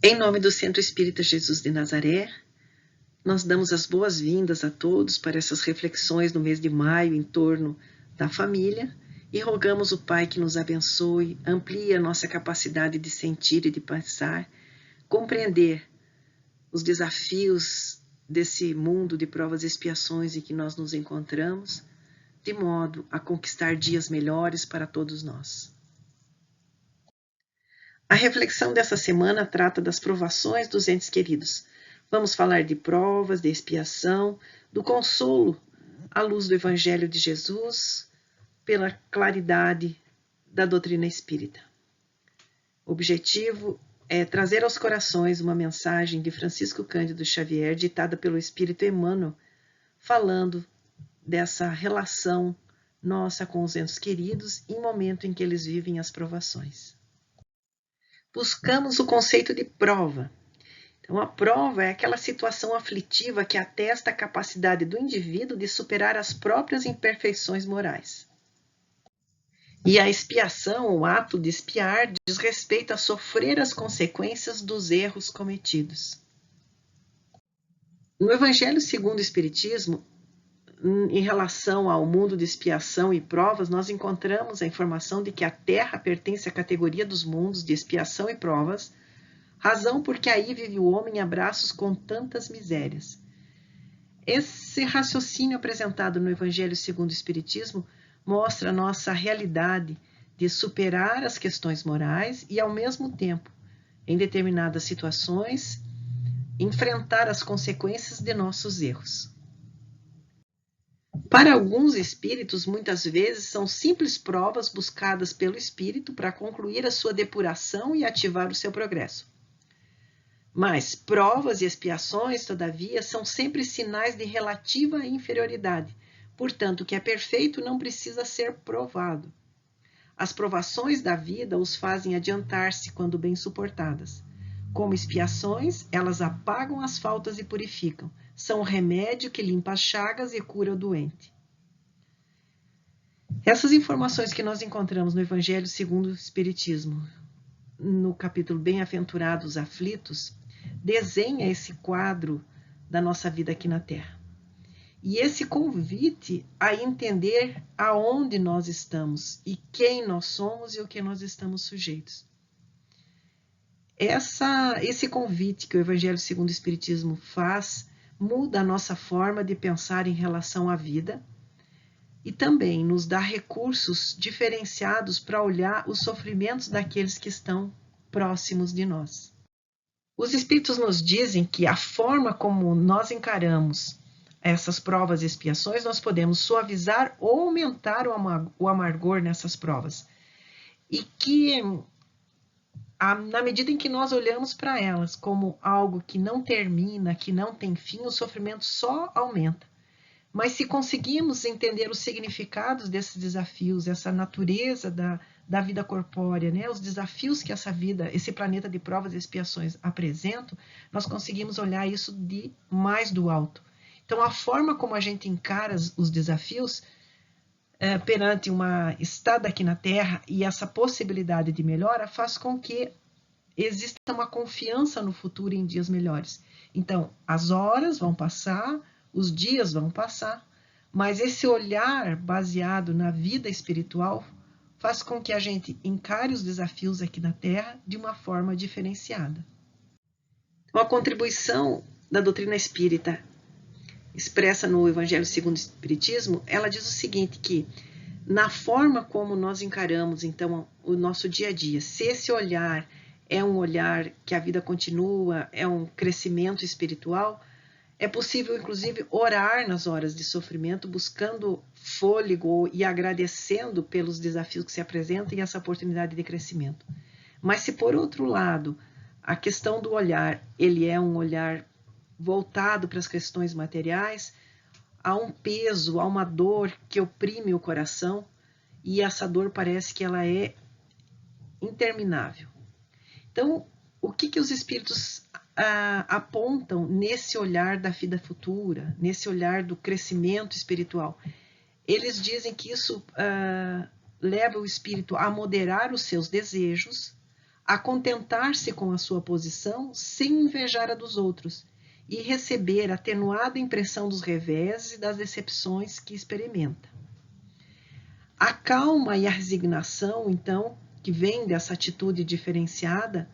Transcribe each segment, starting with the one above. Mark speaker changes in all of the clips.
Speaker 1: Em nome do Centro Espírita Jesus de Nazaré, nós damos as boas-vindas a todos para essas reflexões no mês de maio em torno da família e rogamos o Pai que nos abençoe, amplie a nossa capacidade de sentir e de pensar, compreender os desafios desse mundo de provas e expiações em que nós nos encontramos, de modo a conquistar dias melhores para todos nós. A reflexão dessa semana trata das provações dos entes queridos. Vamos falar de provas, de expiação, do consolo à luz do Evangelho de Jesus, pela claridade da doutrina espírita. O objetivo é trazer aos corações uma mensagem de Francisco Cândido Xavier, ditada pelo Espírito Emmanuel, falando dessa relação nossa com os entes queridos em momento em que eles vivem as provações. Buscamos o conceito de prova. Então, a prova é aquela situação aflitiva que atesta a capacidade do indivíduo de superar as próprias imperfeições morais. E a expiação, o ato de expiar, diz respeito a sofrer as consequências dos erros cometidos. No Evangelho segundo o Espiritismo, em relação ao mundo de expiação e provas, nós encontramos a informação de que a Terra pertence à categoria dos mundos de expiação e provas, razão porque aí vive o homem em abraços com tantas misérias. Esse raciocínio apresentado no Evangelho segundo o Espiritismo mostra a nossa realidade de superar as questões morais e, ao mesmo tempo, em determinadas situações, enfrentar as consequências de nossos erros. Para alguns espíritos, muitas vezes, são simples provas buscadas pelo espírito para concluir a sua depuração e ativar o seu progresso. Mas provas e expiações, todavia, são sempre sinais de relativa inferioridade. Portanto, o que é perfeito não precisa ser provado. As provações da vida os fazem adiantar-se quando bem suportadas. Como expiações, elas apagam as faltas e purificam. São o remédio que limpa as chagas e cura o doente. Essas informações que nós encontramos no Evangelho segundo o Espiritismo, no capítulo Bem-aventurados aflitos, desenha esse quadro da nossa vida aqui na Terra. E esse convite a entender aonde nós estamos e quem nós somos e o que nós estamos sujeitos. Esse convite que o Evangelho segundo o Espiritismo faz muda a nossa forma de pensar em relação à vida e também nos dá recursos diferenciados para olhar os sofrimentos daqueles que estão próximos de nós. Os Espíritos nos dizem que a forma como nós encaramos essas provas e expiações, nós podemos suavizar ou aumentar o amargor nessas provas. E que, na medida em que nós olhamos para elas como algo que não termina, que não tem fim, o sofrimento só aumenta. Mas se conseguimos entender os significados desses desafios, essa natureza da vida corpórea, né, os desafios que essa vida, esse planeta de provas e expiações apresentam, nós conseguimos olhar isso de mais do alto. Então, a forma como a gente encara os desafios perante uma estada aqui na Terra e essa possibilidade de melhora faz com que exista uma confiança no futuro em dias melhores. Então, as horas vão passar, os dias vão passar, mas esse olhar baseado na vida espiritual faz com que a gente encare os desafios aqui na Terra de uma forma diferenciada. Então, a contribuição da doutrina espírita expressa no Evangelho segundo o Espiritismo, ela diz o seguinte, que na forma como nós encaramos, então, o nosso dia a dia, se esse olhar é um olhar que a vida continua, é um crescimento espiritual, é possível, inclusive, orar nas horas de sofrimento, buscando fôlego e agradecendo pelos desafios que se apresentam e essa oportunidade de crescimento. Mas se, por outro lado, a questão do olhar, ele é um olhar voltado para as questões materiais, há um peso, há uma dor que oprime o coração e essa dor parece que ela é interminável. Então, o que os espíritos apontam nesse olhar da vida futura, nesse olhar do crescimento espiritual? Eles dizem que isso leva o espírito a moderar os seus desejos, a contentar-se com a sua posição sem invejar a dos outros e receber a atenuada impressão dos reveses e das decepções que experimenta. A calma e a resignação, então, que vem dessa atitude diferenciada,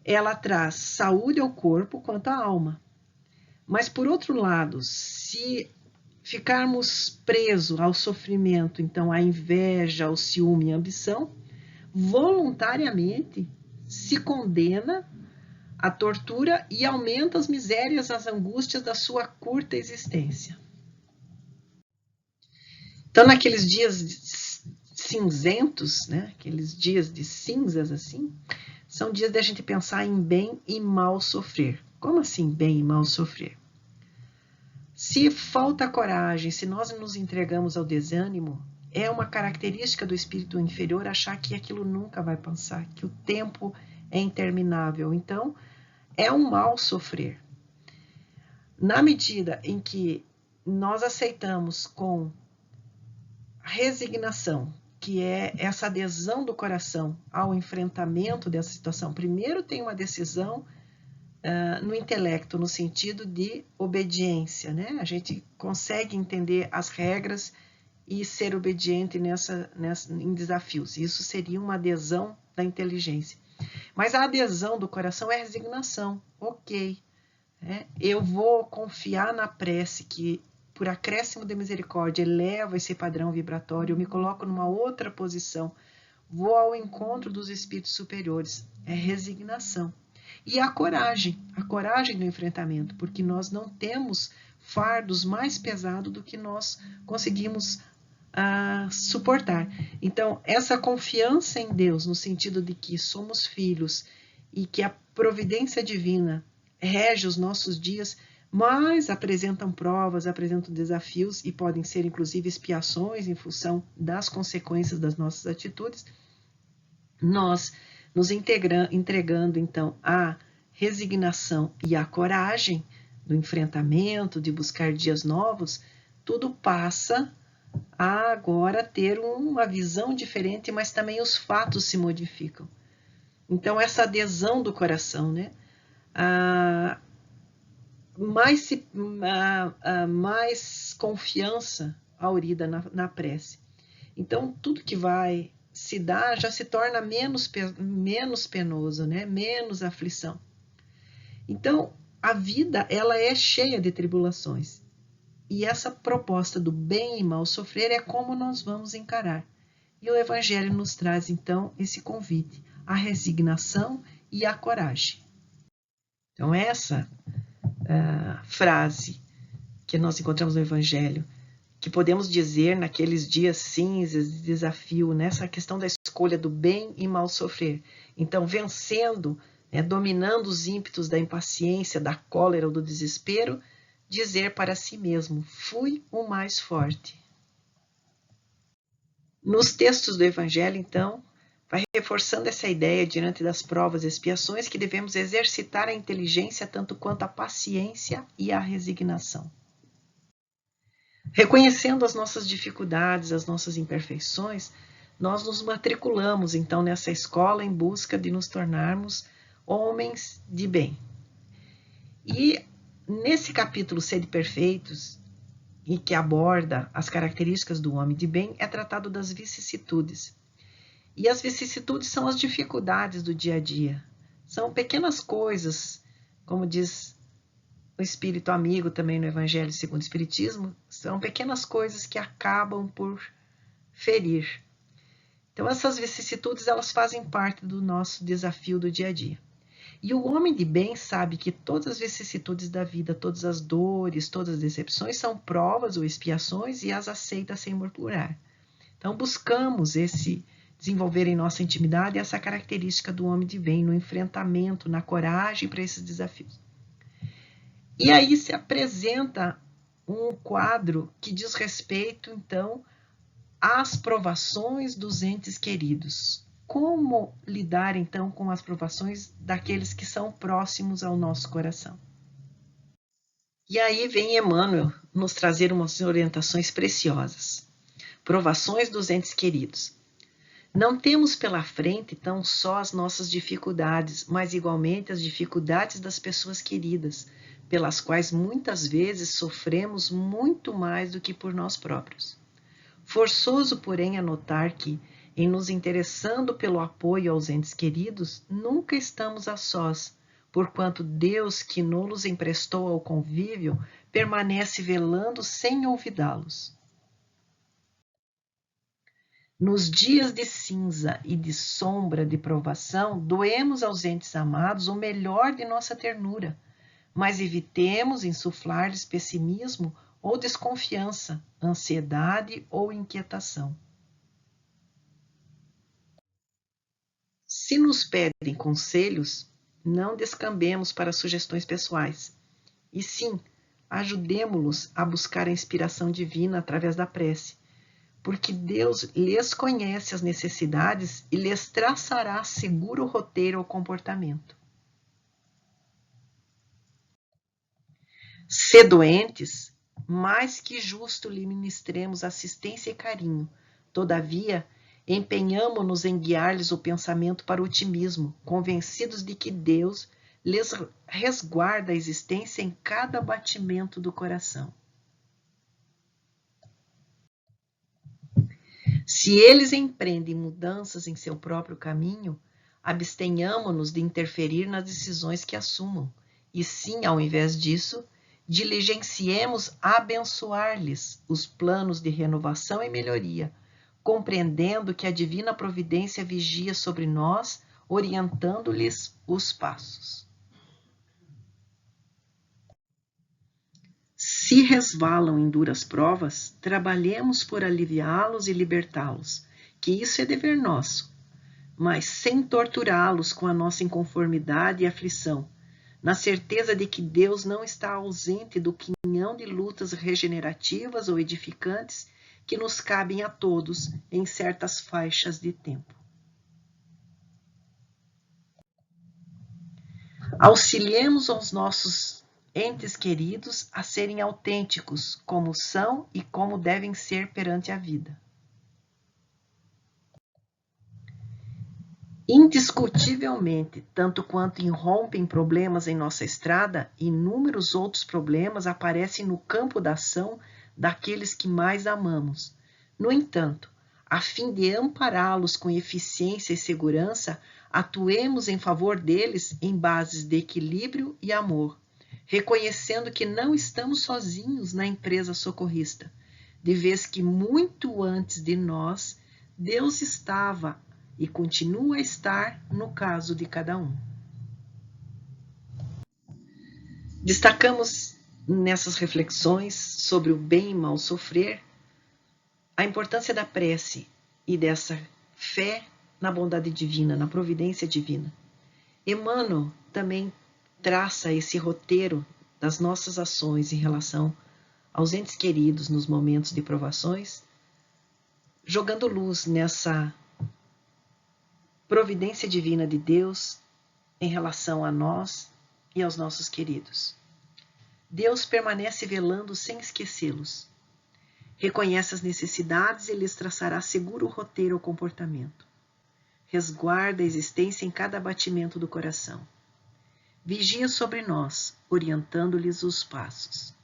Speaker 1: ela traz saúde ao corpo quanto à alma. Mas, por outro lado, se ficarmos presos ao sofrimento, então à inveja, ao ciúme e à ambição, voluntariamente se condena à tortura e aumenta as misérias, as angústias da sua curta existência. Então, naqueles dias cinzentos, né, aqueles dias de cinzas assim, são dias de a gente pensar em bem e mal sofrer. Como assim bem e mal sofrer? Se falta coragem, se nós nos entregamos ao desânimo, é uma característica do espírito inferior achar que aquilo nunca vai passar, que o tempo é interminável. Então, é um mal sofrer. Na medida em que nós aceitamos com resignação, que é essa adesão do coração ao enfrentamento dessa situação, primeiro tem uma decisão no intelecto, no sentido de obediência, né? A gente consegue entender as regras e ser obediente em desafios. Isso seria uma adesão da inteligência. Mas a adesão do coração é resignação. Ok, eu vou confiar na prece que, por acréscimo de misericórdia, eleva esse padrão vibratório, eu me coloco numa outra posição, vou ao encontro dos espíritos superiores. É resignação. E a coragem do enfrentamento, porque nós não temos fardos mais pesados do que nós conseguimos suportar. Então, essa confiança em Deus, no sentido de que somos filhos e que a providência divina rege os nossos dias, mas apresentam provas, apresentam desafios e podem ser, inclusive, expiações em função das consequências das nossas atitudes, nós nos entregando, então, à resignação e à coragem do enfrentamento, de buscar dias novos, tudo passa a agora ter uma visão diferente, mas também os fatos se modificam. Então, essa adesão do coração, né? Mais confiança aurida na prece. Então, tudo que vai se dar já se torna menos penoso, né? Menos aflição. Então, a vida ela é cheia de tribulações. E essa proposta do bem e mal sofrer é como nós vamos encarar. E o Evangelho nos traz, então, esse convite, a resignação e a coragem. Então, essa frase que nós encontramos no Evangelho, que podemos dizer naqueles dias cinzas de desafio, nessa questão da escolha do bem e mal sofrer. Então, vencendo, dominando os ímpetos da impaciência, da cólera ou do desespero, dizer para si mesmo, fui o mais forte. Nos textos do Evangelho, então, vai reforçando essa ideia diante das provas e expiações que devemos exercitar a inteligência tanto quanto a paciência e a resignação. Reconhecendo as nossas dificuldades, as nossas imperfeições, nós nos matriculamos, então, nessa escola em busca de nos tornarmos homens de bem. E nesse capítulo Sede Perfeitos, e que aborda as características do homem de bem, é tratado das vicissitudes. E as vicissitudes são as dificuldades do dia a dia. São pequenas coisas, como diz o Espírito Amigo também no Evangelho segundo o Espiritismo, são pequenas coisas que acabam por ferir. Então essas vicissitudes elas fazem parte do nosso desafio do dia a dia. E o homem de bem sabe que todas as vicissitudes da vida, todas as dores, todas as decepções são provas ou expiações e as aceita sem murmurar. Então buscamos desenvolver em nossa intimidade essa característica do homem de bem no enfrentamento, na coragem para esses desafios. E aí se apresenta um quadro que diz respeito, então, às provações dos entes queridos. Como lidar, então, com as provações daqueles que são próximos ao nosso coração? E aí vem Emmanuel nos trazer umas orientações preciosas. Provações dos entes queridos. Não temos pela frente tão só as nossas dificuldades, mas igualmente as dificuldades das pessoas queridas, pelas quais muitas vezes sofremos muito mais do que por nós próprios. Forçoso, porém, a notar que, em nos interessando pelo apoio aos entes queridos, nunca estamos a sós, porquanto Deus, que nos emprestou ao convívio, permanece velando sem olvidá-los. Nos dias de cinza e de sombra de provação, doemos aos entes amados o melhor de nossa ternura, mas evitemos insuflar-lhes pessimismo ou desconfiança, ansiedade ou inquietação. Se nos pedem conselhos, não descambemos para sugestões pessoais, e sim, ajudemo-los a buscar a inspiração divina através da prece, porque Deus lhes conhece as necessidades e lhes traçará seguro roteiro ao comportamento. Se doentes, mais que justo lhe ministremos assistência e carinho. Todavia, empenhamo-nos em guiar-lhes o pensamento para o otimismo, convencidos de que Deus lhes resguarda a existência em cada batimento do coração. Se eles empreendem mudanças em seu próprio caminho, abstenhamo-nos de interferir nas decisões que assumam, e sim, ao invés disso, diligenciemos abençoar-lhes os planos de renovação e melhoria, compreendendo que a divina providência vigia sobre nós, orientando-lhes os passos. Se resvalam em duras provas, trabalhemos por aliviá-los e libertá-los, que isso é dever nosso, mas sem torturá-los com a nossa inconformidade e aflição, na certeza de que Deus não está ausente do quinhão de lutas regenerativas ou edificantes que nos cabem a todos em certas faixas de tempo. Auxiliemos aos nossos entes queridos a serem autênticos como são e como devem ser perante a vida. Indiscutivelmente, tanto quanto irrompem problemas em nossa estrada, inúmeros outros problemas aparecem no campo da ação daqueles que mais amamos. No entanto, a fim de ampará-los com eficiência e segurança, atuemos em favor deles em bases de equilíbrio e amor, reconhecendo que não estamos sozinhos na empresa socorrista, de vez que muito antes de nós, Deus estava e continua a estar no caso de cada um. Destacamos nessas reflexões sobre o bem e mal sofrer a importância da prece e dessa fé na bondade divina, na providência divina. Emmanuel também traça esse roteiro das nossas ações em relação aos entes queridos nos momentos de provações, jogando luz nessa providência divina de Deus em relação a nós e aos nossos queridos. Deus permanece velando sem esquecê-los. Reconhece as necessidades e lhes traçará seguro roteiro ao comportamento. Resguarda a existência em cada batimento do coração. Vigia sobre nós, orientando-lhes os passos.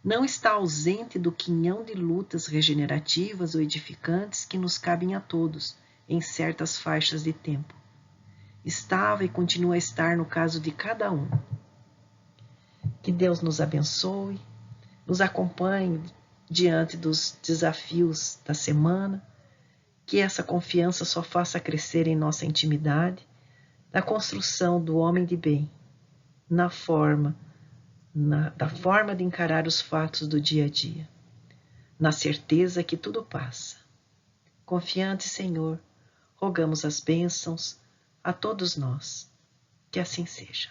Speaker 1: Não está ausente do quinhão de lutas regenerativas ou edificantes que nos cabem a todos, em certas faixas de tempo. Estava e continua a estar no caso de cada um. Que Deus nos abençoe, nos acompanhe diante dos desafios da semana, que essa confiança só faça crescer em nossa intimidade, da construção do homem de bem, da forma de encarar os fatos do dia a dia, na certeza que tudo passa. Confiante, Senhor, rogamos as bênçãos a todos nós. Que assim seja.